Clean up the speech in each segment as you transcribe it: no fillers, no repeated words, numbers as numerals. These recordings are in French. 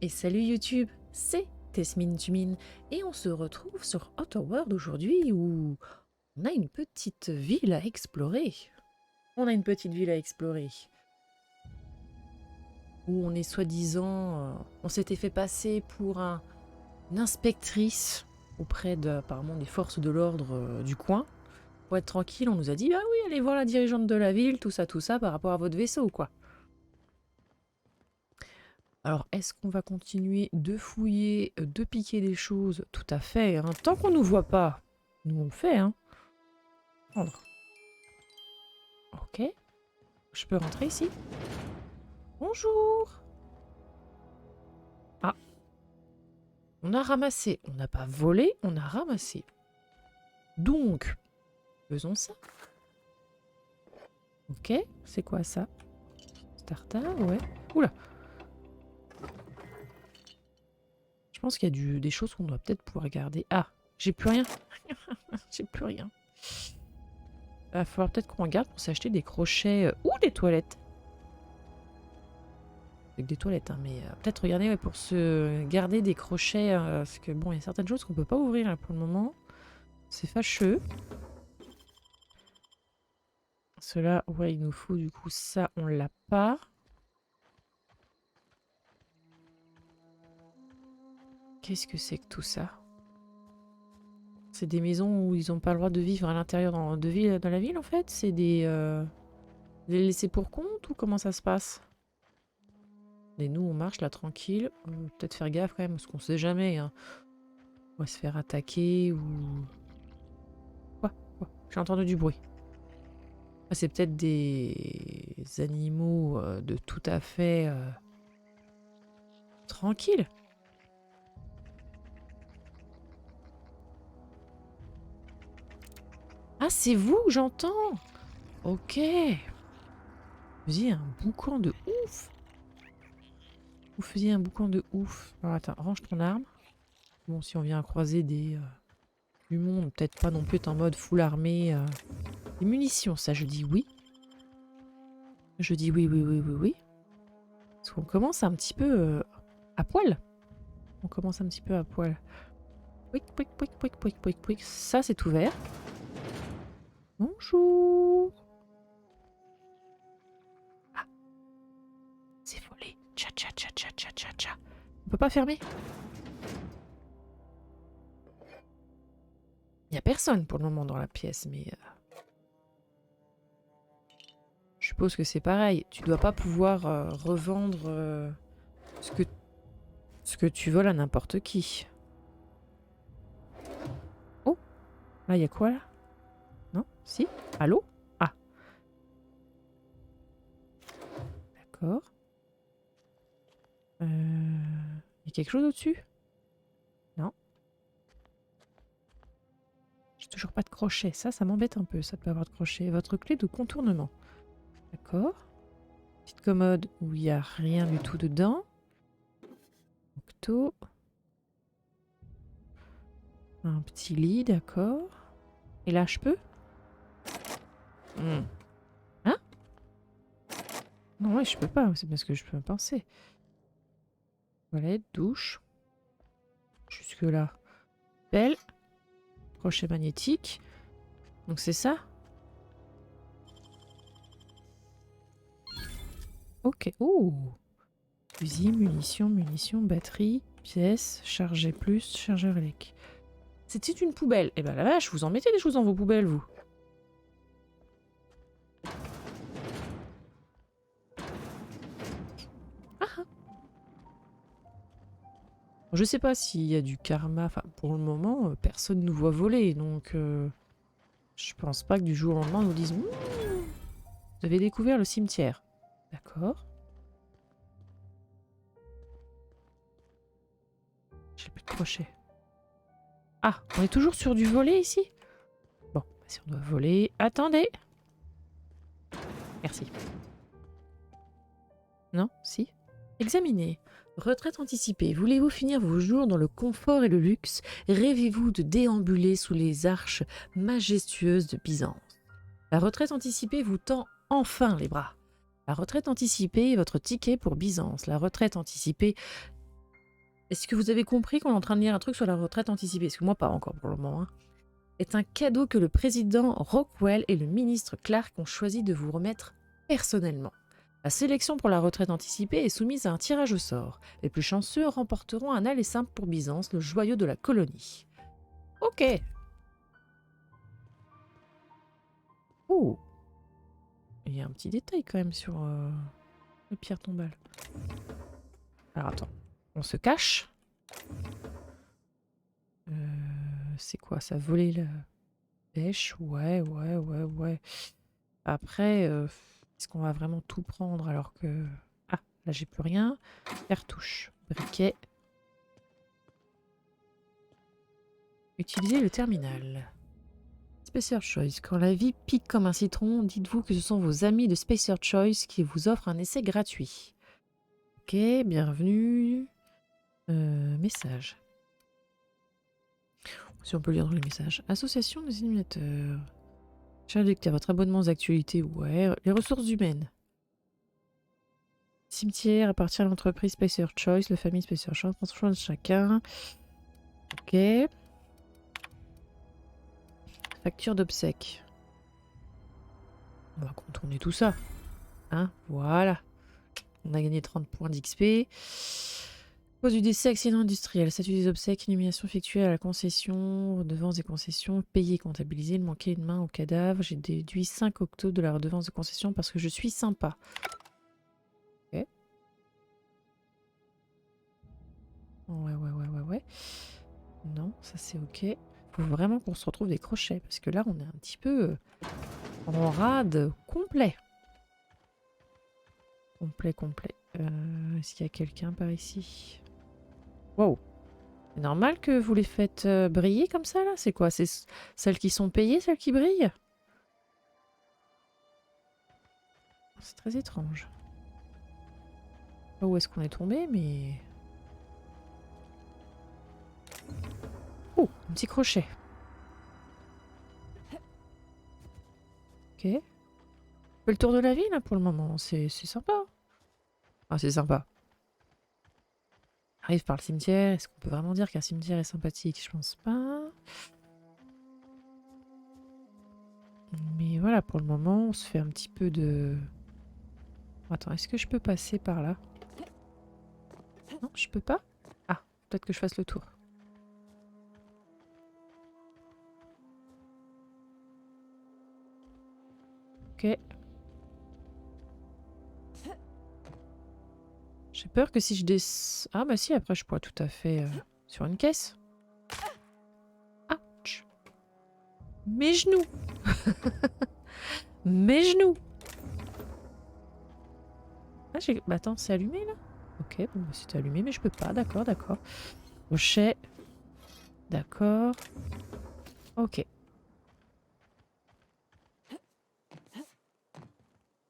Et salut YouTube, c'est Tesmine Tumine et on se retrouve sur Outer World aujourd'hui où on a une petite ville à explorer. Où on est soi-disant, on s'était fait passer pour une inspectrice auprès apparemment des forces de l'ordre du coin. Pour être tranquille, on nous a dit ah oui, allez voir la dirigeante de la ville, tout ça par rapport à votre vaisseau quoi. Alors, est-ce qu'on va continuer de fouiller, de piquer des choses? Tout à fait, hein. Tant qu'on nous voit pas, nous on le fait, hein. Prendre. Ok. Je peux rentrer ici? Bonjour! Ah. On a ramassé. On n'a pas volé, on a ramassé. Donc, faisons ça. Ok. C'est quoi ça? Starter, ouais. Oula! Je pense qu'il y a des choses qu'on doit peut-être pouvoir garder. Ah! J'ai plus rien. J'ai plus rien. Il va falloir peut-être qu'on regarde pour s'acheter des crochets ou des toilettes. Avec des toilettes, hein, mais peut-être regarder ouais, pour se garder des crochets. Parce que bon, il y a certaines choses qu'on peut pas ouvrir là, pour le moment. C'est fâcheux. Cela, ouais, il nous faut du coup ça, on l'a pas. Qu'est-ce que c'est que tout ça? C'est des maisons où ils n'ont pas le droit de vivre à l'intérieur dans la ville en fait? C'est des laissés pour compte ou comment ça se passe? Et nous on marche là tranquille. Peut-être faire gaffe quand même parce qu'on sait jamais. Hein. On va se faire attaquer ou... Quoi? J'ai entendu du bruit. Ah, c'est peut-être des animaux de tout à fait tranquilles. Ah, c'est vous, j'entends. Ok. Vous faisiez un boucan de ouf. Vous faisiez un boucan de ouf. Alors attends, range ton arme. Bon, si on vient croiser du monde, peut-être pas non plus être en mode full armée. Des munitions, ça, je dis oui. Je dis oui, oui, oui, oui, oui. Parce qu'on commence un petit peu à poil. On commence un petit peu à poil. Pouic, pouic, pouic, pouic, pouic, pouic, pouic. Ça, c'est ouvert. Bonjour. Ah. C'est volé. Tcha, tcha, tcha, tcha, tcha, tcha, tcha. On peut pas fermer? Il n'y a personne pour le moment dans la pièce, mais... Je suppose que c'est pareil. Tu dois pas pouvoir revendre ce que tu voles à n'importe qui. Oh! Là, il y a quoi, là? Non? Si? Allô? Ah. D'accord. Il y a quelque chose au-dessus? Non. J'ai toujours pas de crochet. Ça m'embête un peu, ça peut avoir de crochet. Votre clé de contournement. D'accord. Petite commode où il n'y a rien du tout dedans. Octo. Un petit lit, d'accord. Et là, je peux? Hein? Non, ouais, je peux pas. C'est parce que je peux penser. Toilette, douche. Jusque là. Belle. Crochet magnétique. Donc c'est ça? Ok. Oh! Fusil, munitions, batterie, pièces, charger plus, chargeur électrique. C'était une poubelle. Eh ben la vache, vous en mettez des choses dans vos poubelles, vous. Ah. Je sais pas s'il y a du karma. Enfin, pour le moment, personne ne nous voit voler. Donc, je pense pas que du jour au lendemain, on nous dise vous avez découvert le cimetière. D'accord. J'ai plus de crochet. Ah, on est toujours sur du volet ici? Bon, si on doit voler... Attendez! Merci. Non? Si? Examinez. Retraite anticipée. Voulez-vous finir vos jours dans le confort et le luxe? Rêvez-vous de déambuler sous les arches majestueuses de Byzance? La retraite anticipée vous tend enfin les bras. La retraite anticipée est votre ticket pour Byzance. La retraite anticipée Est-ce que vous avez compris qu'on est en train de lire un truc sur la retraite anticipée? Parce que moi, pas encore pour le moment. Hein. Est un cadeau que le président Rockwell et le ministre Clark ont choisi de vous remettre personnellement. La sélection pour la retraite anticipée est soumise à un tirage au sort. Les plus chanceux remporteront un aller simple pour Byzance, le joyau de la colonie. Ok. Oh. Il y a un petit détail quand même sur le pierre tombale. Alors attends. On se cache. C'est quoi ça? Voler la pêche? Ouais. Après, est-ce qu'on va vraiment tout prendre alors que... Ah, là j'ai plus rien. Cartouche. Briquet. Utilisez le terminal. Spacer Choice. Quand la vie pique comme un citron, dites-vous que ce sont vos amis de Spacer Choice qui vous offrent un essai gratuit. Ok, bienvenue. Message. Si on peut lire dans les messages. Association des animateurs. Cher lecteur, votre abonnement aux actualités, ouais. Les ressources humaines. Cimetière appartient à l'entreprise Spacer Choice, la famille Spacer Choice, prend soin de chacun. Ok. Facture d'obsèques. On va contourner tout ça. Hein, voilà. On a gagné 30 points d'XP. Cause du décès, accident industriel, statut des obsèques, illumination effectuée à la concession, redevances des concessions, payé, comptabilisé, il manquait une main au cadavre. J'ai déduit 5 octos de la redevance de concession parce que je suis sympa. Ok. Ouais. Non, ça c'est ok. Faut vraiment qu'on se retrouve des crochets parce que là on est un petit peu en rade complet. Complet. Est-ce qu'il y a quelqu'un par ici? Wow. C'est normal que vous les faites briller comme ça là? C'est quoi? C'est celles qui sont payées, celles qui brillent? C'est très étrange. Pas où est-ce qu'on est tombé, mais... Oh, un petit crochet. Ok. On fait le tour de la ville là, pour le moment. C'est sympa. Ah, c'est sympa. Arrive par le cimetière. Est-ce qu'on peut vraiment dire qu'un cimetière est sympathique? Je pense pas. Mais voilà, pour le moment, on se fait un petit peu de... Attends, est-ce que je peux passer par là? Non, je peux pas? Ah, peut-être que je fasse le tour. Ok. J'ai peur que si je descends... Ah bah si, après je pourrais tout à fait... sur une caisse. Ouch. Mes genoux. Mes genoux. Ah, bah attends, c'est allumé là? Ok, bon, bah, c'est allumé, mais je peux pas. D'accord. Crochet. D'accord. Ok.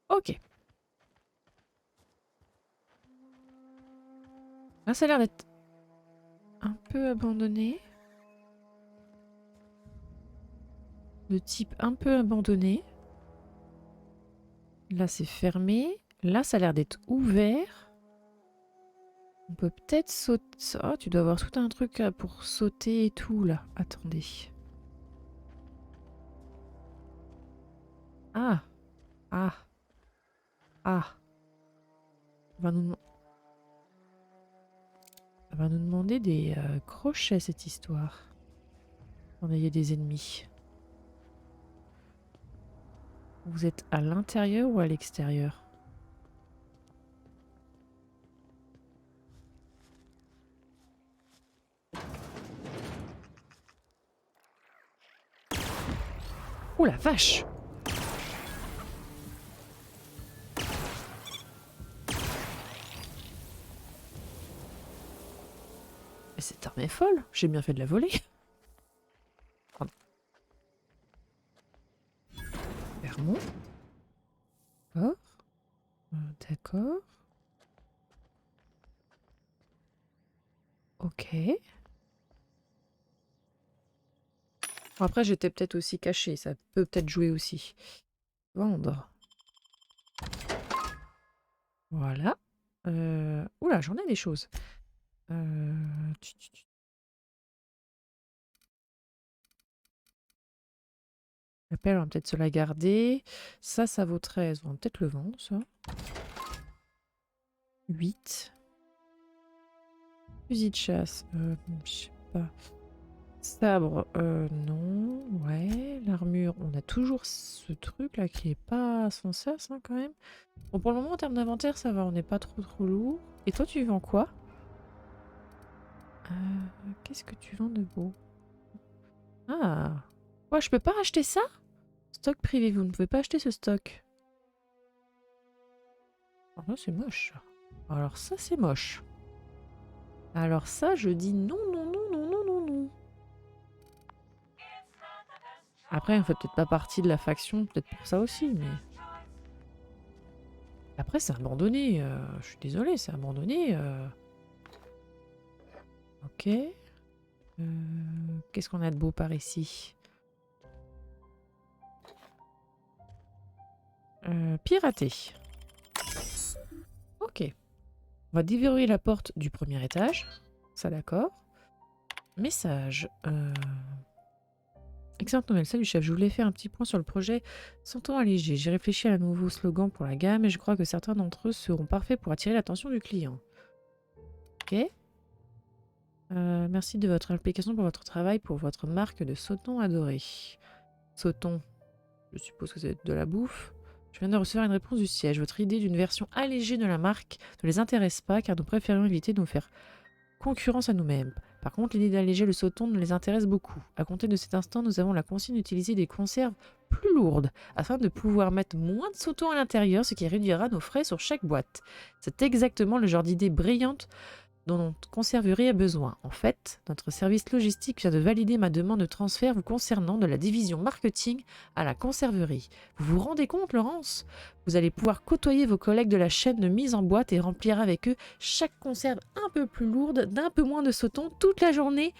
Ok. Là, ça a l'air d'être un peu abandonné. De type un peu abandonné. Là, c'est fermé. Là, ça a l'air d'être ouvert. On peut peut-être sauter... Oh, tu dois avoir tout un truc pour sauter et tout, là. Attendez. Ah. Elle va nous demander des crochets, cette histoire. On a des ennemis. Vous êtes à l'intérieur ou à l'extérieur? Oh la vache! Mais cette arme est folle! J'ai bien fait de la voler! Pardon. Vermont. D'accord. D'accord. Ok. Bon, après, j'étais peut-être aussi caché. Ça peut peut-être jouer aussi. Vendre. Voilà. Oula, j'en ai des choses. tut, tut, tut. La pelle, on va peut-être se la garder. Ça vaut 13. On va peut-être le vendre, ça. 8. Fusil de chasse. Je sais pas. Sabre, non. Ouais. L'armure, on a toujours ce truc-là qui est pas sans sas, hein, quand même. Bon, pour le moment, en termes d'inventaire, ça va. On n'est pas trop lourd. Et toi, tu vends quoi? Qu'est-ce que tu vends de beau? Ah. Quoi, je peux pas acheter ça? Stock privé, vous ne pouvez pas acheter ce stock. Oh non, c'est moche. Alors ça, c'est moche. Alors ça, je dis non, non, non, non, non, non, non. Après, on fait peut-être pas partie de la faction, peut-être pour ça aussi, mais... Après, c'est abandonné. Je suis désolée, c'est abandonné. Ok. Qu'est-ce qu'on a de beau par ici? Pirater. Ok. On va déverrouiller la porte du premier étage. Ça, d'accord. Message. Excellente nouvelle. Salut chef, je voulais faire un petit point sur le projet Sentons allégé. J'ai réfléchi à un nouveau slogan pour la gamme et je crois que certains d'entre eux seront parfaits pour attirer l'attention du client. Ok. Merci de votre implication pour votre travail, pour votre marque de sautons adoré. Sautons, je suppose que c'est de la bouffe. Je viens de recevoir une réponse du siège. Votre idée d'une version allégée de la marque ne les intéresse pas car nous préférions éviter de nous faire concurrence à nous-mêmes. Par contre, l'idée d'alléger le sauton nous les intéresse beaucoup. À compter de cet instant, nous avons la consigne d'utiliser des conserves plus lourdes afin de pouvoir mettre moins de sautons à l'intérieur, ce qui réduira nos frais sur chaque boîte. C'est exactement le genre d'idée brillante dont notre conserverie a besoin. En fait, notre service logistique vient de valider ma demande de transfert vous concernant de la division marketing à la conserverie. Vous vous rendez compte, Laurence? Vous allez pouvoir côtoyer vos collègues de la chaîne de mise en boîte et remplir avec eux chaque conserve un peu plus lourde, d'un peu moins de sautons, toute la journée,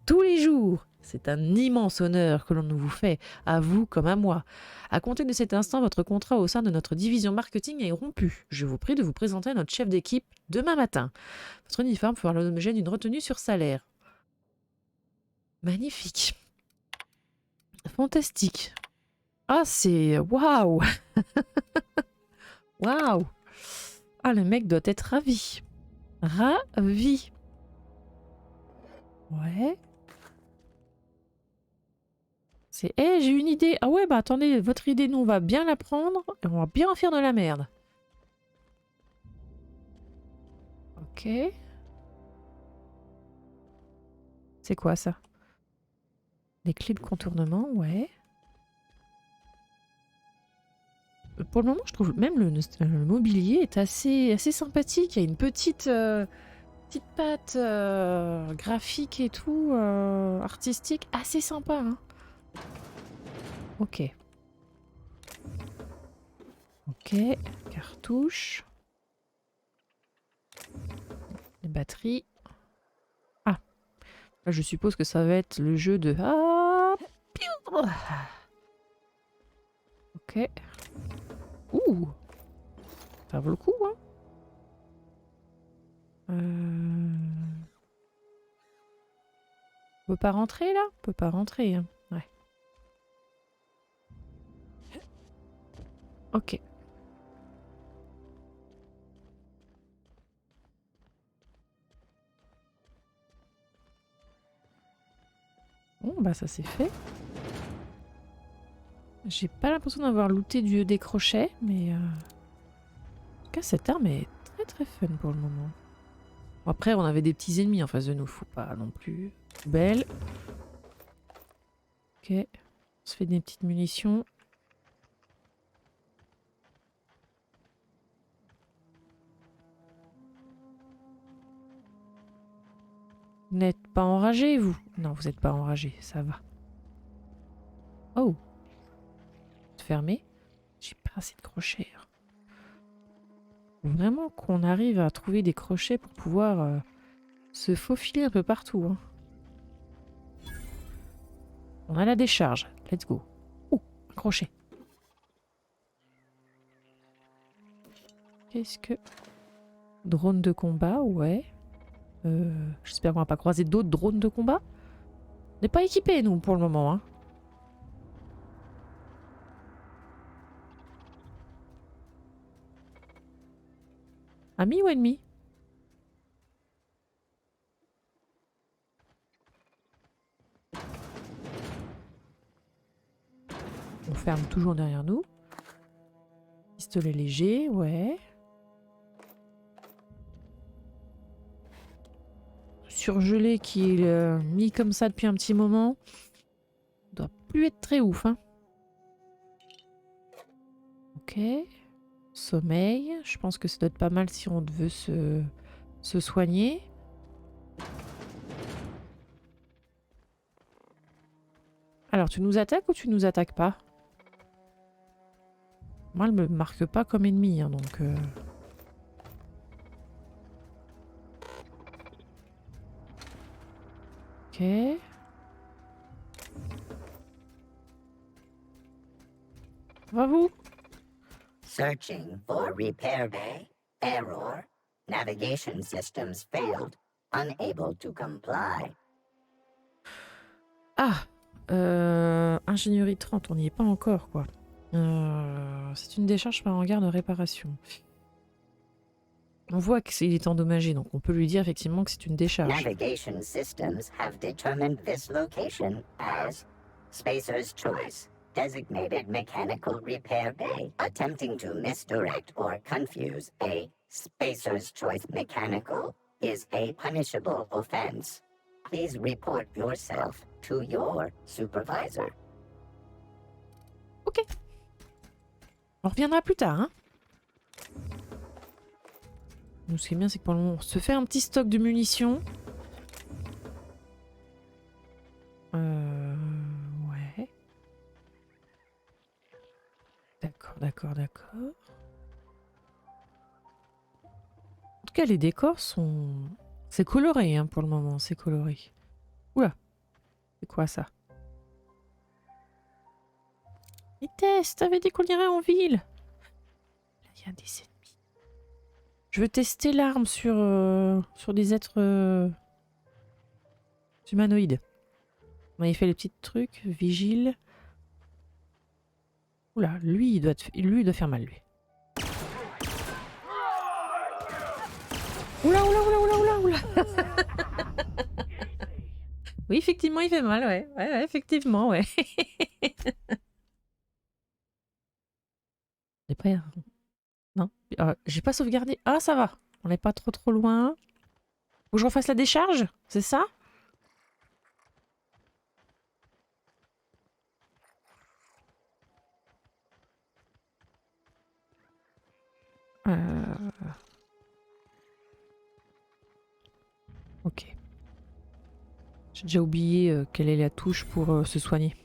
tous les jours. C'est un immense honneur que l'on nous vous fait, à vous comme à moi. À compter de cet instant, votre contrat au sein de notre division marketing est rompu. Je vous prie de vous présenter à notre chef d'équipe demain matin. Votre uniforme fera l'objet d'une retenue sur salaire. Magnifique. Fantastique. Ah, c'est... Waouh. Waouh. Ah, le mec doit être ravi. Ravi. Ouais. C'est... Eh, j'ai une idée. Ah ouais, bah attendez, votre idée, nous, on va bien la prendre et on va bien en faire de la merde. Ok. C'est quoi, ça? Les clés de contournement, ouais. Pour le moment, je trouve même le mobilier est assez sympathique. Il y a une petite patte graphique et tout, artistique, assez sympa. Hein. Ok. Ok. Cartouche. Les batteries. Ah. Là, je suppose que ça va être le jeu de... Ah, piou. Ok. Ouh. Ça vaut le coup, hein. On peut pas rentrer, là? On peut pas rentrer, hein. Ouais. Ok. Bon, bah ça c'est fait. J'ai pas l'impression d'avoir looté des crochets, mais... En tout cas, cette arme est très fun pour le moment. Bon, après, on avait des petits ennemis en face de nous, faut pas non plus... Belle. Ok. On se fait des petites munitions. Vous n'êtes pas enragé, vous? Non, vous n'êtes pas enragé, ça va. Oh. Fermé. J'ai pas assez de crochets. Faut vraiment qu'on arrive à trouver des crochets pour pouvoir se faufiler un peu partout. Hein. On a la décharge. Let's go. Ouh, un crochet. Qu'est-ce que... Drone de combat, ouais. J'espère qu'on va pas croiser d'autres drones de combat. On n'est pas équipés, nous, pour le moment. Hein. Amis ou ennemis? On ferme toujours derrière nous. Pistolet léger, ouais. Surgelé qui est mis comme ça depuis un petit moment. Doit plus être très ouf, hein. Ok. Sommeil. Je pense que ça doit être pas mal si on veut se soigner. Alors, tu nous attaques ou tu nous attaques pas? Moi, elle me marque pas comme ennemi, hein, donc... Ok. Va vous? Searching for repair bay. Error. Navigation systems failed. Unable to comply. Ah, ingénierie 30, on n'y est pas encore, quoi. C'est une décharge par hangar de réparation. On voit qu'il est endommagé, donc on peut lui dire effectivement que c'est une décharge. Navigation systems have determined this location as Spacer's Choice, designated mechanical repair bay. Attempting to misdirect or confuse a Spacer's Choice mechanical is a punishable offense. Please report yourself to your supervisor. Ok. On reviendra plus tard, hein. Nous, ce qui est bien, c'est que pour le moment, on se fait un petit stock de munitions. Ouais. D'accord, d'accord, d'accord. En tout cas, les décors sont... C'est coloré, hein, pour le moment, c'est coloré. Oula. C'est quoi, ça? Les tests, t'avais dit qu'on irait en ville. Là, il y a des ennemis. Je veux tester l'arme sur des êtres humanoïdes. On avait fait les petits trucs. Vigile. Oula, lui, il doit faire mal, lui. Oula, oula, oula, oula, oula, oula. Oui, effectivement, il fait mal, ouais. Ouais, effectivement, ouais. J'ai pas... Non. J'ai pas sauvegardé. Ah, ça va. On n'est pas trop loin. Faut que je refasse la décharge? C'est ça? Ok. J'ai déjà oublié quelle est la touche pour se soigner.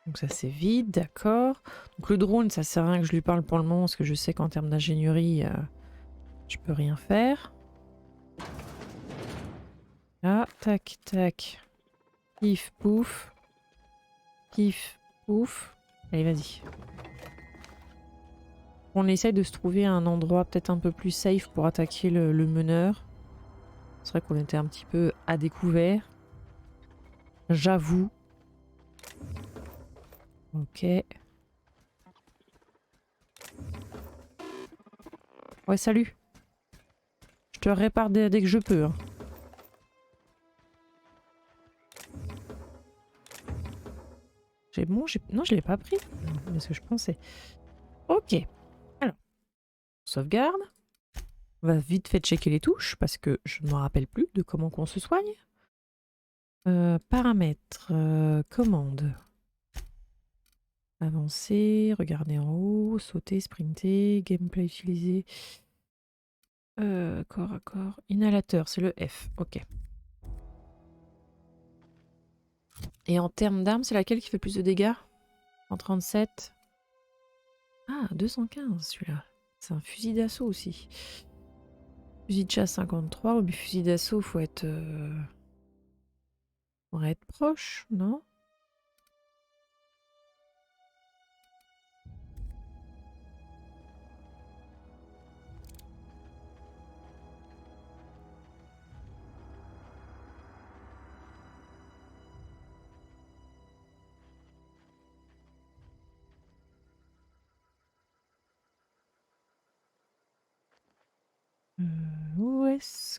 Donc ça c'est vide, d'accord. Donc le drone, ça sert à rien que je lui parle pour le moment, parce que je sais qu'en termes d'ingénierie, je peux rien faire. Ah, tac, tac. Pif, pouf. Pif, pouf. Allez, vas-y. On essaye de se trouver un endroit peut-être un peu plus safe pour attaquer le meneur. C'est vrai qu'on était un petit peu à découvert. J'avoue. Ok. Ouais, salut. Je te répare dès que je peux. Hein. Non, je l'ai pas pris. C'est ce que je pensais. Ok. Alors, sauvegarde. On va vite fait checker les touches parce que je ne me rappelle plus de comment qu'on se soigne. Paramètres. Commande. Avancer, regarder en haut, sauter, sprinter, gameplay utilisé. Corps à corps. Inhalateur, c'est le F. Ok. Et en termes d'armes, c'est laquelle qui fait plus de dégâts? 137. Ah, 215 celui-là. C'est un fusil d'assaut aussi. Fusil de chasse 53, mais fusil d'assaut, faut être proche, non?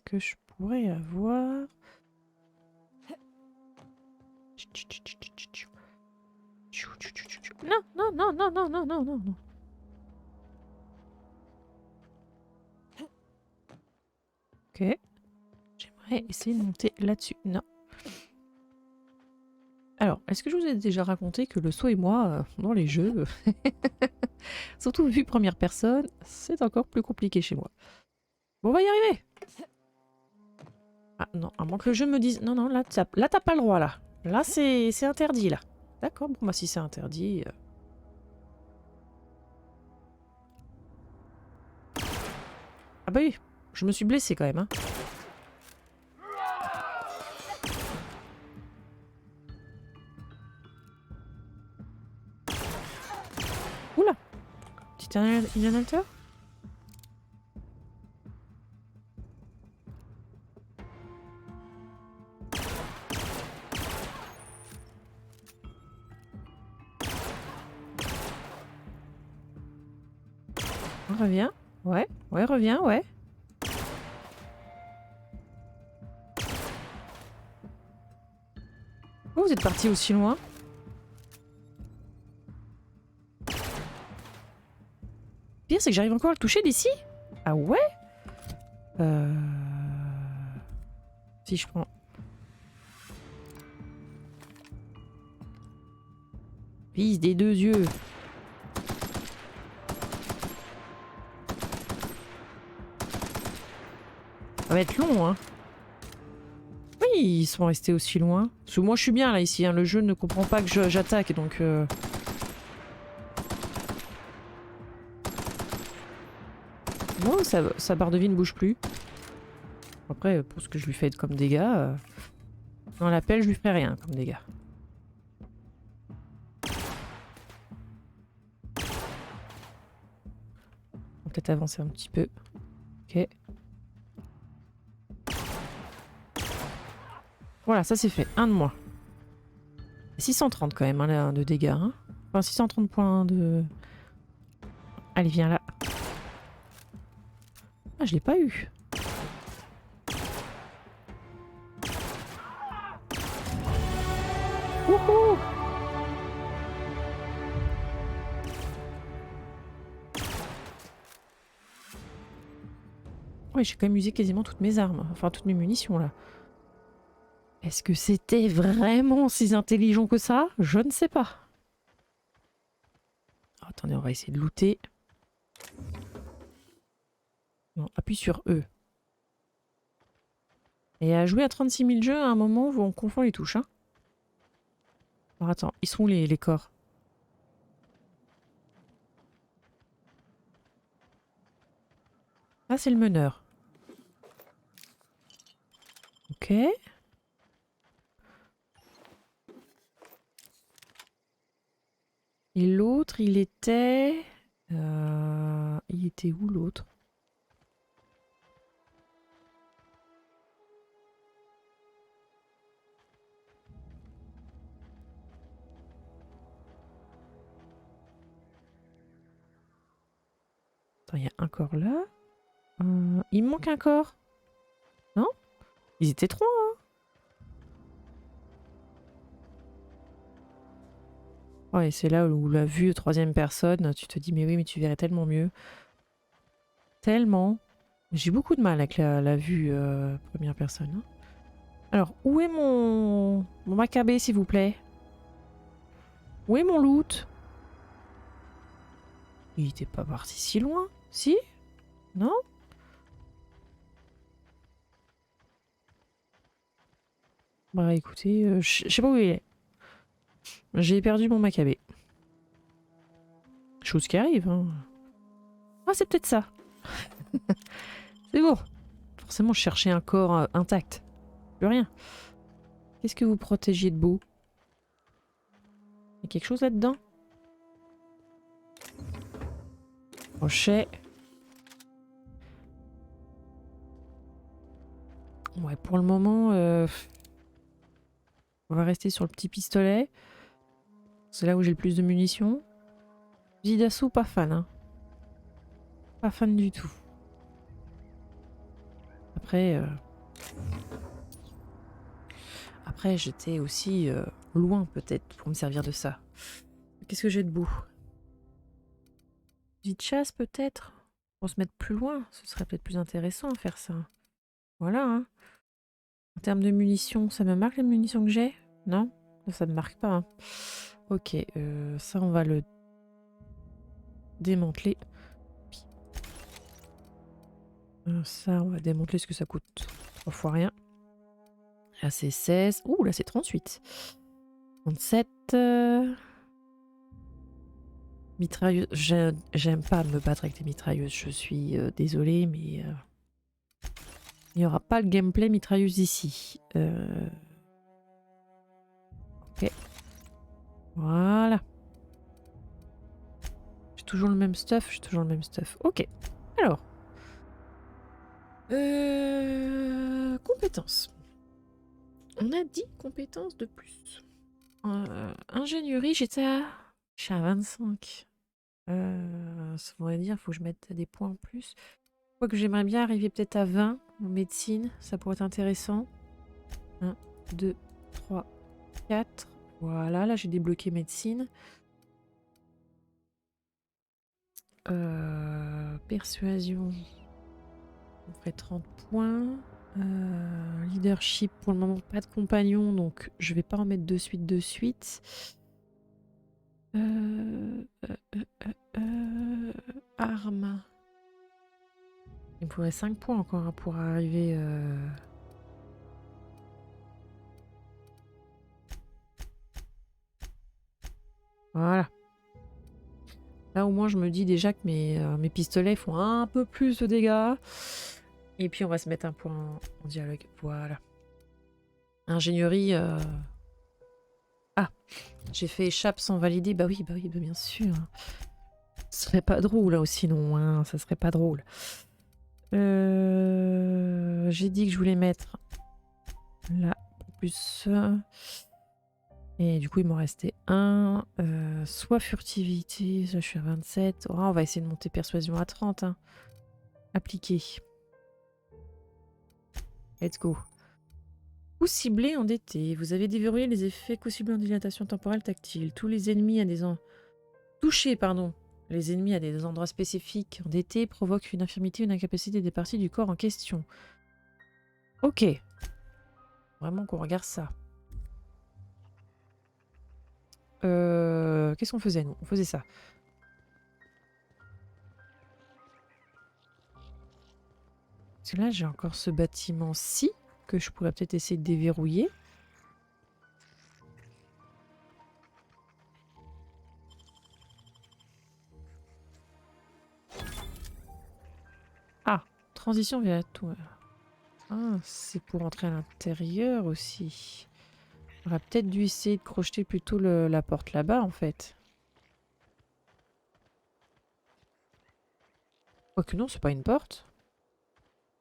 que je pourrais avoir? Non, non, non, non, non, non, non, non. Ok. J'aimerais essayer de monter là-dessus. Non. Alors, est-ce que je vous ai déjà raconté que le saut et moi, dans les jeux, surtout vu première personne, c'est encore plus compliqué chez moi. Bon, on va y arriver. Ah non, à moins que le jeu me dise... Non, non, là, t'as pas le droit, là. Là, c'est interdit, là. D'accord, bon, bah si c'est interdit... Ah bah oui, je me suis blessée quand même, hein. Oula. Petit inhalateur. On revient. Ouais, ouais, reviens, ouais. Oh, vous êtes parti aussi loin? Le pire, c'est que j'arrive encore à le toucher d'ici? Ah ouais? Si je prends... Vise des deux yeux. Ça va être long, hein. Oui, ils sont restés aussi loin. Parce que moi, je suis bien là, ici. Hein. Le jeu ne comprend pas que j'attaque, donc... Moi, sa barre de vie ne bouge plus. Après, pour ce que je lui fais comme dégâts... Dans la pelle, je lui ferai rien comme dégâts. On va peut-être avancer un petit peu. Ok. Voilà, ça c'est fait. Un de moins. 630 quand même hein, de dégâts. Hein. Enfin, 630 points de... Allez, viens là. Ah, je l'ai pas eu. Wouhou! Ouais, j'ai quand même usé quasiment toutes mes armes. Enfin, toutes mes munitions là. Est-ce que c'était vraiment si intelligent que ça? Je ne sais pas. Oh, attendez, on va essayer de looter. Non, appuie sur E. Et à jouer à 36 000 jeux, à un moment, on confond les touches. Hein. Alors attends, ils sont où les corps? Ah, c'est le meneur. Ok. Et l'autre, il était... Il était où l'autre? Attends, il y a un corps là. Il me manque un corps. Non? Ils étaient trois, hein? Ouais, c'est là où la vue troisième personne, tu te dis, mais oui, mais tu verrais tellement mieux. Tellement. J'ai beaucoup de mal avec la vue première personne. Hein. Alors, où est mon macabé, s'il vous plaît? Où est mon loot? Il était pas parti si loin. Si? Non? Bah écoutez, je sais pas où il est. J'ai perdu mon macabé. Chose qui arrive. Hein. Ah, c'est peut-être ça. C'est bon. Forcément, je cherchais un corps intact. Plus rien. Qu'est-ce que vous protégez de beau? Il y a quelque chose là-dedans? Crochet. Ouais, pour le moment, on va rester sur le petit pistolet. C'est là où j'ai le plus de munitions. Fusil d'assaut, pas fan. Hein. Pas fan du tout. Après, j'étais aussi loin peut-être pour me servir de ça. Qu'est-ce que j'ai de beau? Vie de chasse peut-être? Pour se mettre plus loin, ce serait peut-être plus intéressant à faire ça. Voilà, hein. En termes de munitions, ça me marque les munitions que j'ai? Non? Ça me marque pas, hein. Ok, ça on va le démanteler. Ça, on va démanteler ce que ça coûte 3 fois rien. Là, c'est 16. Ouh, là, c'est 38. 37. Mitrailleuse. J'aime pas me battre avec des mitrailleuses. Je suis désolée, mais il n'y aura pas le gameplay mitrailleuse ici. Ok. Voilà. J'ai toujours le même stuff. J'ai toujours le même stuff. Ok. Alors. Compétences. On a 10 compétences de plus. Ingénierie, je suis à 25. Ça voudrait dire qu'il faut que je mette des points en plus. Quoique j'aimerais bien arriver peut-être à 20 en médecine. Ça pourrait être intéressant. 1, 2, 3, 4. Voilà, là j'ai débloqué médecine. Persuasion. On ferait 30 points. Leadership, pour le moment, pas de compagnon, donc je vais pas en mettre de suite. Arme. Il me faudrait 5 points encore hein, pour arriver. Voilà. Là, au moins, je me dis déjà que mes pistolets font un peu plus de dégâts. Et puis, on va se mettre un point en dialogue. Voilà. Ingénierie. Ah, j'ai fait échappe sans valider. Bah oui, bah bien sûr. Ce serait pas drôle, là, sinon. Hein, ça serait pas drôle. J'ai dit que je voulais mettre là, plus... Et du coup, il m'en restait un. Soit furtivité, ça je suis à 27. Oh, on va essayer de monter persuasion à 30. Hein. Appliquer. Let's go. Coup ciblé endetté. Vous avez déverrouillé les effets coup ciblé en dilatation temporelle tactile. Tous les ennemis à des touchés, pardon. Les ennemis à des endroits spécifiques endettés provoquent une infirmité ou une incapacité des parties du corps en question. Ok. Vraiment qu'on regarde ça. Qu'est-ce qu'on faisait, nous? On faisait ça. Parce que là, j'ai encore ce bâtiment-ci que je pourrais peut-être essayer de déverrouiller. Ah, transition vers toi. Ah, c'est pour entrer à l'intérieur aussi. On aurait peut-être dû essayer de crocheter plutôt la porte là-bas, en fait. Quoique non, c'est pas une porte.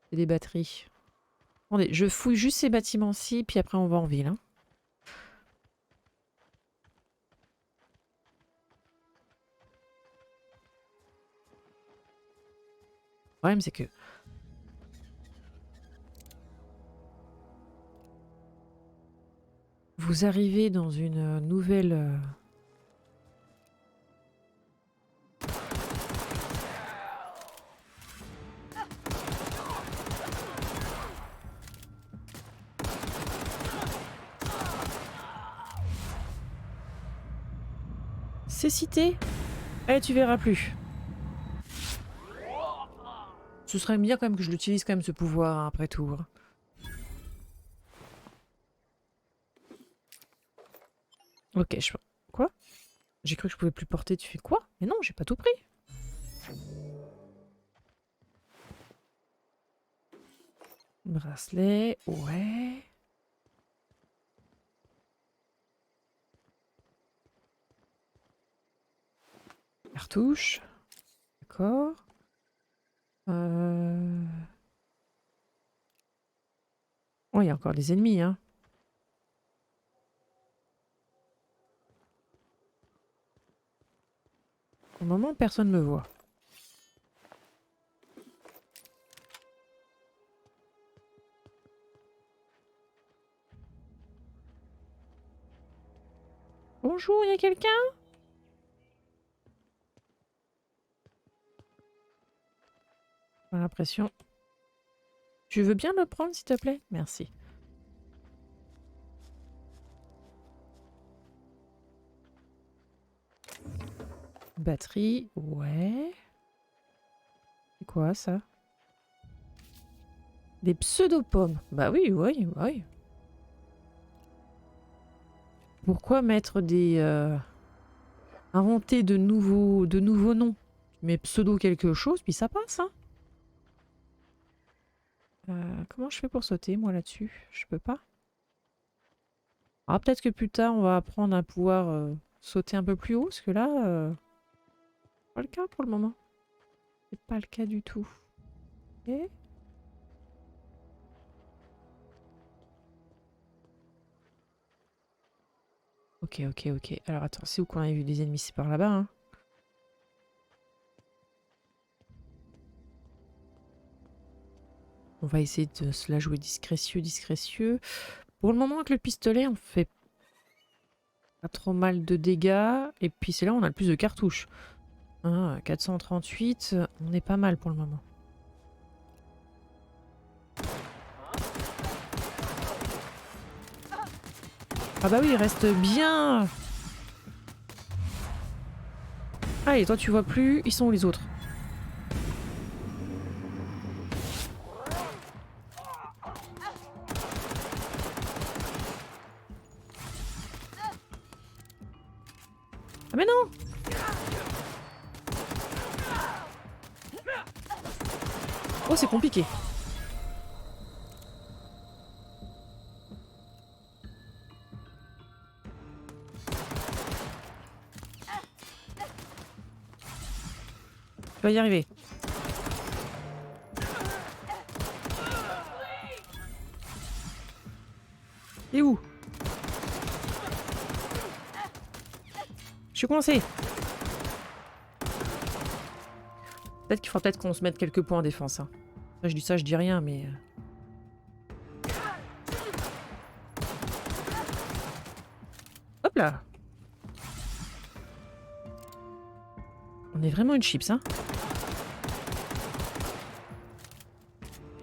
C'est des batteries. Attendez, je fouille juste ces bâtiments-ci, puis après on va en ville. Hein. Le problème, c'est que... Vous arrivez dans une nouvelle... C'est cité. Eh, tu verras plus. Ce serait bien quand même que je l'utilise quand même ce pouvoir hein, après tout. Hein. Ok, je... Quoi? J'ai cru que je pouvais plus porter. Tu fais quoi? Mais non, j'ai pas tout pris. Bracelet, ouais. Cartouche. D'accord. Oh, il y a encore des ennemis, hein. Au moment, personne ne me voit. Bonjour, il y a quelqu'un? J'ai l'impression. Tu veux bien le prendre, s'il te plaît? Merci. Batterie, ouais. C'est quoi ça? Des pseudo-pommes. Bah oui, oui, oui. Pourquoi mettre des... inventer de nouveaux noms? Tu mets pseudo quelque chose, puis ça passe, hein? Comment je fais pour sauter, moi, là-dessus? Je peux pas? Ah, peut-être que plus tard, on va apprendre à pouvoir sauter un peu plus haut, parce que là... pas le cas pour le moment. C'est pas le cas du tout. Ok. Ok, ok, ok. Alors attends, c'est où qu'on a vu des ennemis? C'est par là-bas, hein? On va essayer de se la jouer discrétieux, discrétieux. Pour le moment, avec le pistolet, on fait pas trop mal de dégâts. Et puis c'est là où on a le plus de cartouches. Hein, 438, on est pas mal pour le moment. Ah bah oui, il reste bien. Allez, toi tu vois plus. Ils sont où les autres? Ah mais non! Oh, c'est compliqué. Tu vas y arriver. Et où? Je suis coincé. Peut-être qu'il faudra peut-être qu'on se mette quelques points en défense. Hein. Je dis ça, je dis rien, mais... Hop là! On est vraiment une chips, hein?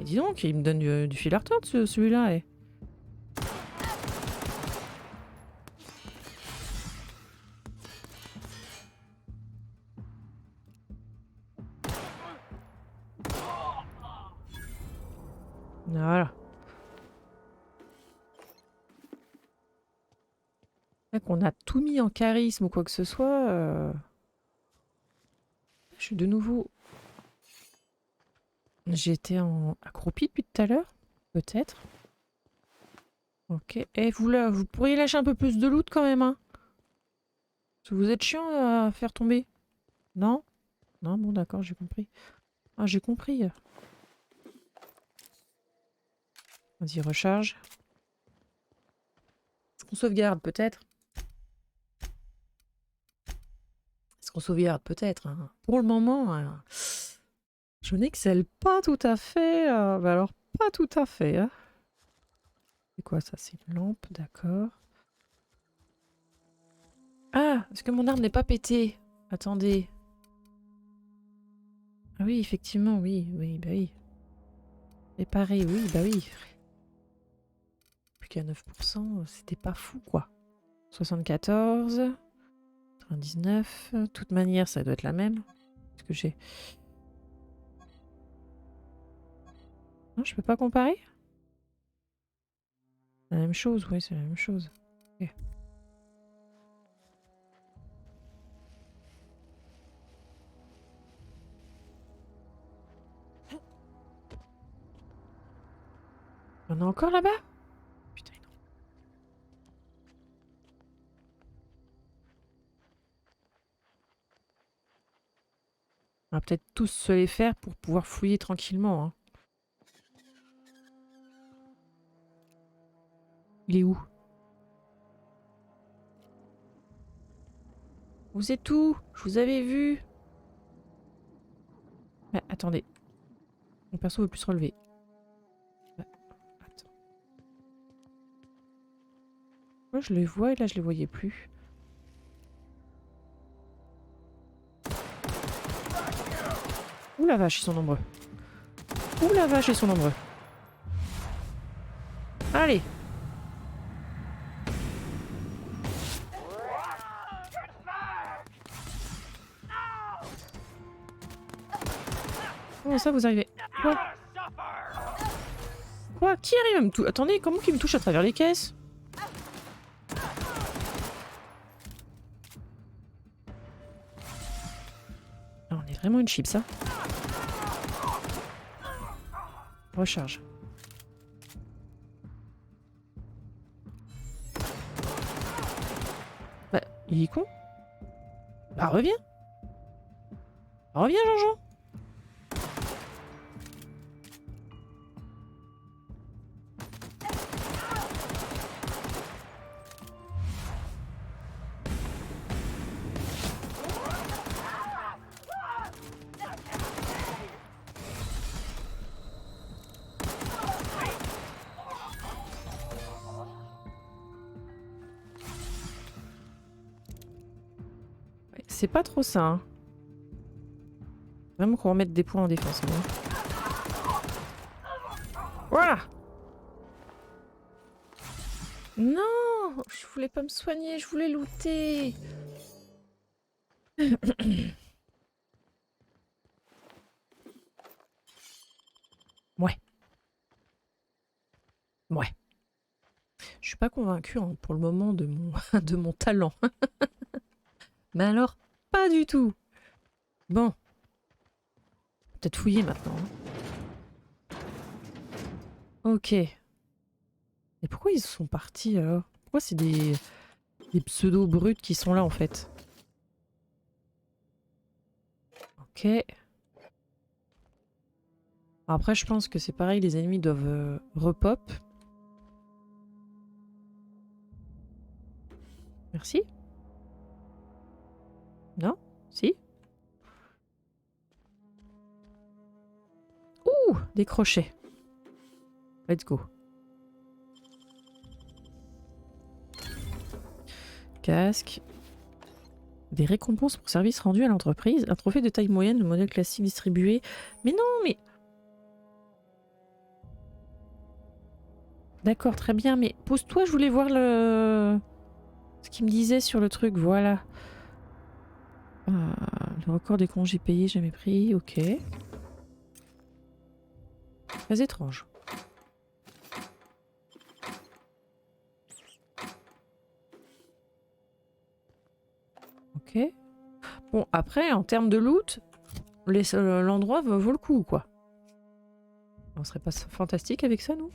Et dis donc, il me donne du fil à retordre, celui-là. Eh. Voilà. Là qu'on a tout mis en charisme ou quoi que ce soit. Je suis de nouveau... J'étais en accroupi depuis tout à l'heure. Peut-être. Ok. Et vous, là, vous pourriez lâcher un peu plus de loot quand même, hein? Parce que vous êtes chiant à faire tomber. Non? Non, bon d'accord, j'ai compris. Ah, j'ai compris. Vas-y, recharge. Est-ce qu'on sauvegarde peut-être? Est-ce qu'on sauvegarde peut-être, hein? Pour le moment, je n'excelle pas tout à fait. Bah alors, pas tout à fait. Hein. C'est quoi ça? C'est une lampe, d'accord. Ah, est-ce que mon arme n'est pas pétée? Attendez. Ah oui, effectivement, oui, oui, bah oui. Réparer, oui, bah oui. Plus qu'à 9%, c'était pas fou, quoi. 74, 99, de toute manière, ça doit être la même. Est-ce que j'ai... Non, je peux pas comparer? La même chose, oui, c'est la même chose. Ok. Il y en a encore là-bas? Putain, non. On va peut-être tous se les faire pour pouvoir fouiller tranquillement. Hein. Il est où? Vous êtes où? Je vous avais vu. Ah, attendez. Mon perso veut plus se relever. Ah, attends. Moi je les vois et là je les voyais plus. Ouh la vache, ils sont nombreux. Ouh la vache, ils sont nombreux. Allez. Comment ça vous arrivez? Quoi? Quoi? Qui arrive à me toucher? Attendez, comment qu'il me touche à travers les caisses? Ah, on est vraiment une chip, ça. Recharge. Bah, il est con. Bah, reviens. Reviens, Jean-Jean. C'est pas trop ça, hein. Vraiment qu'on remette des points en défense. Hein. Voilà. Non, je voulais pas me soigner, je voulais looter. Ouais. Ouais. Je suis pas convaincue hein, pour le moment de mon, de mon talent. Mais alors, pas du tout. Bon. Peut-être fouiller maintenant. Hein. Ok. Et pourquoi ils sont partis alors? Pourquoi c'est des pseudo-brutes qui sont là en fait? Ok. Après, je pense que c'est pareil, les ennemis doivent repop. Merci. Non? Si? Ouh! Des crochets. Let's go. Casque. Des récompenses pour services rendus à l'entreprise. Un trophée de taille moyenne, le modèle classique distribué. Mais non, mais... D'accord, très bien, mais pose-toi, je voulais voir le... ce qu'il me disait sur le truc, voilà. Le record des congés payés, jamais pris, ok. Très étrange. Ok. Bon, après, en termes de loot, l'endroit vaut le coup, quoi. On serait pas fantastique avec ça, nous?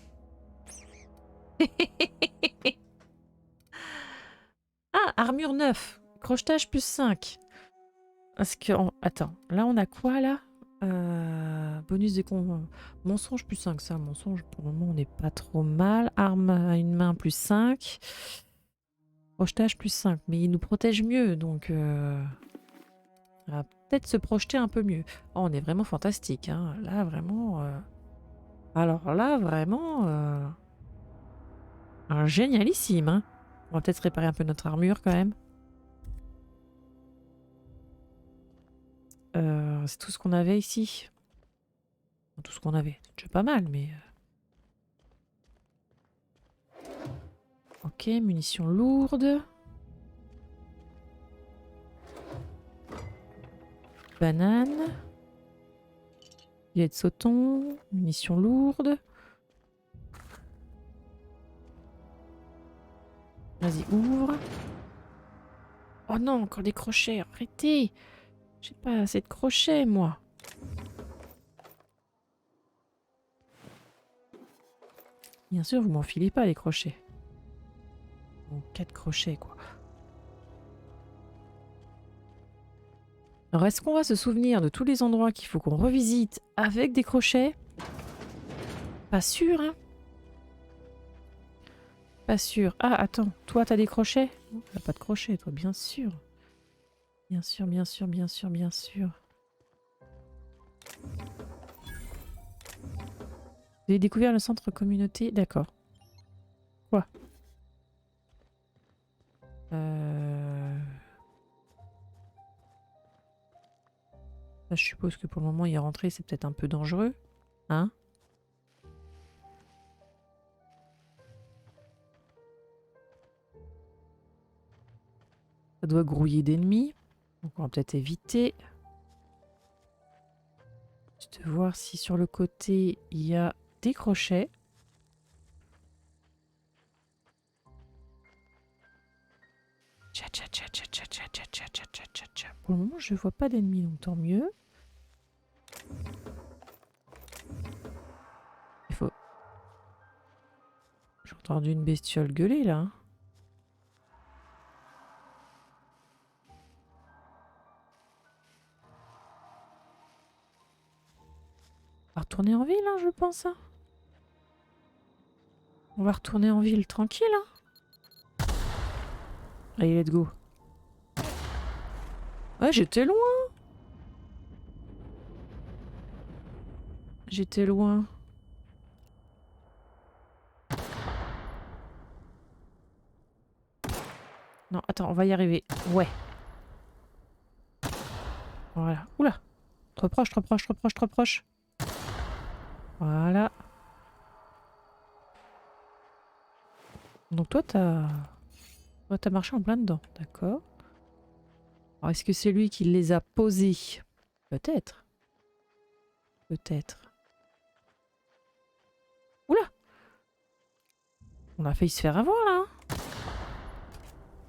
Ah, armure 9. Crochetage plus 5. Est-ce que... Attends, là on a quoi là? Bonus des mensonge plus 5, ça, mensonge pour le moment on n'est pas trop mal. Arme à une main plus 5. Crochetage plus 5, mais il nous protège mieux, donc on va peut-être se projeter un peu mieux. Oh, on est vraiment fantastique, hein. Là vraiment... Alors là vraiment... Un génialissime, hein. On va peut-être réparer un peu notre armure quand même. C'est tout ce qu'on avait ici. Tout ce qu'on avait. C'est déjà pas mal, mais... Ok, munitions lourdes. Banane. Filet de sauton. Munitions lourdes. Vas-y, ouvre. Oh non, encore des crochets. Arrêtez. J'ai pas assez de crochets, moi. Bien sûr, vous m'enfilez pas les crochets. Bon, 4 crochets, quoi. Alors, est-ce qu'on va se souvenir de tous les endroits qu'il faut qu'on revisite avec des crochets? Pas sûr, hein? Pas sûr. Ah, attends. Toi, t'as des crochets? T'as pas de crochets, toi, bien sûr. Bien sûr, bien sûr, bien sûr, bien sûr. Vous avez découvert le centre communauté? D'accord. Quoi? Là, je suppose que pour le moment, y rentrer, c'est peut-être un peu dangereux. Hein? Ça doit grouiller d'ennemis. Donc on va peut-être éviter. Juste voir si sur le côté, il y a des crochets. Tcha, tcha, tcha, tcha, tcha, tcha, tcha, tcha, tcha, tcha, tcha, tcha. Pour le moment, je vois pas d'ennemis, donc tant mieux. Il faut... J'ai entendu une bestiole gueuler, là. On va retourner en ville, hein, je pense. Hein. On va retourner en ville tranquille. Hein. Allez, let's go. Ouais, j'étais loin. J'étais loin. Non, attends, on va y arriver. Ouais. Voilà. Oula. Trop proche, trop proche, trop proche, trop proche. Voilà. Donc toi, t'as marché en plein dedans. D'accord. Alors, est-ce que c'est lui qui les a posés? Peut-être. Peut-être. Oula. On a failli se faire avoir, là.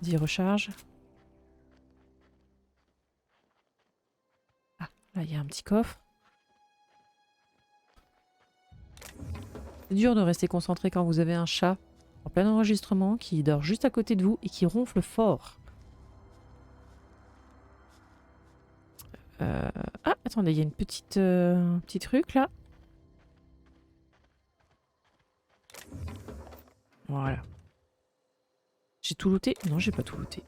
Vas-y, recharge. Ah, là, il y a un petit coffre. C'est dur de rester concentré quand vous avez un chat en plein enregistrement qui dort juste à côté de vous et qui ronfle fort. Ah, attendez, il y a une petite, un petit truc là. Voilà. J'ai tout looté? Non, j'ai pas tout looté.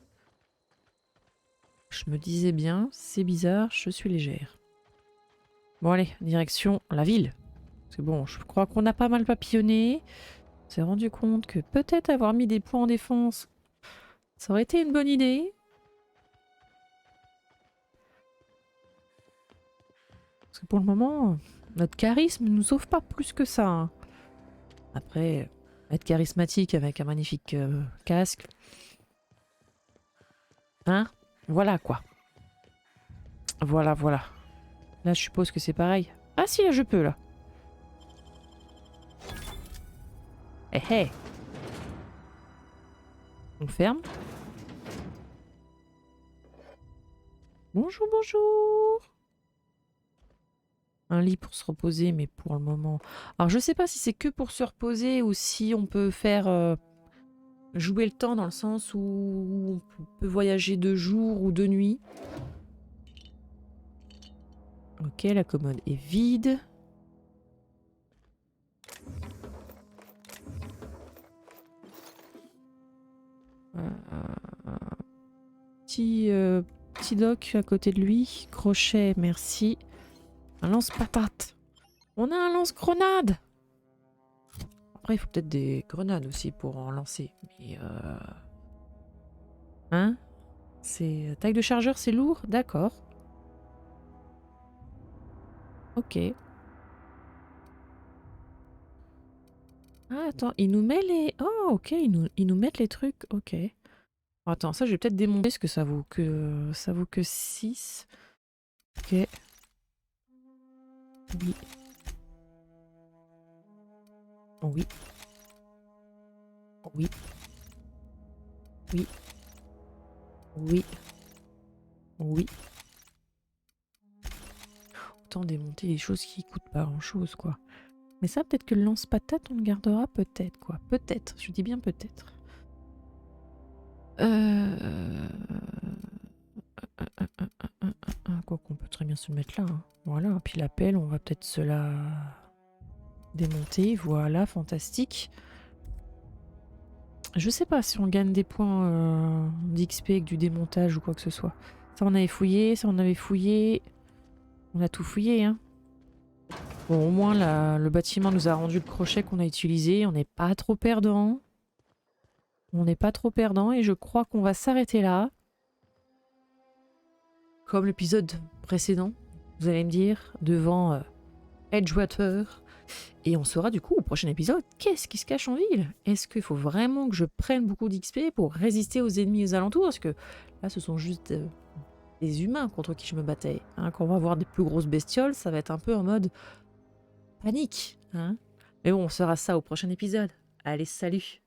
Je me disais bien, c'est bizarre, je suis légère. Bon allez, direction la ville. C'est bon, je crois qu'on a pas mal papillonné. On s'est rendu compte que peut-être avoir mis des points en défense, ça aurait été une bonne idée. Parce que pour le moment, notre charisme ne nous sauve pas plus que ça. Hein. Après, être charismatique avec un magnifique casque. Hein? Voilà quoi. Voilà, voilà. Là, je suppose que c'est pareil. Ah si, là, je peux, là. Eh eh. On ferme. Bonjour, bonjour. Un lit pour se reposer, mais pour le moment... Alors, je sais pas si c'est que pour se reposer ou si on peut faire jouer le temps dans le sens où on peut voyager de jour ou de nuit. Ok, la commode est vide. Petit doc à côté de lui. Crochet, merci. Un lance-patate. On a un lance-grenade. Après, il faut peut-être des grenades aussi pour en lancer. Mais hein? C'est taille de chargeur, c'est lourd? D'accord. Ok. Ah, attends, il nous met les... Oh, ok, ils nous mettent les trucs. Ok. Attends, ça, je vais peut-être démonter parce que ça vaut que 6. Ok. Oui. Oui. Oui. Oui. Oui. Oui. Autant démonter les choses qui coûtent pas grand-chose, quoi. Mais ça, peut-être que le lance-patate, on le gardera peut-être, quoi. Peut-être. Je dis bien peut-être. Quoi qu'on peut très bien se le mettre là. Hein. Voilà. Puis la pelle, on va peut-être se la démonter. Voilà, fantastique. Je sais pas si on gagne des points d'XP avec du démontage ou quoi que ce soit. Ça, on avait fouillé. Ça, on avait fouillé. On a tout fouillé, hein. Bon, au moins, le bâtiment nous a rendu le crochet qu'on a utilisé. On n'est pas trop perdant. On n'est pas trop perdant et je crois qu'on va s'arrêter là. Comme l'épisode précédent. vous allez me dire, devant Edgewater. Et on saura du coup au prochain épisode qu'est-ce qui se cache en ville. Est-ce qu'il faut vraiment que je prenne beaucoup d'XP pour résister aux ennemis aux alentours? Parce que là, ce sont juste des humains contre qui je me battais. Hein. Quand on va voir des plus grosses bestioles, ça va être un peu en mode panique. Hein. Mais bon, on saura ça au prochain épisode. Allez, salut!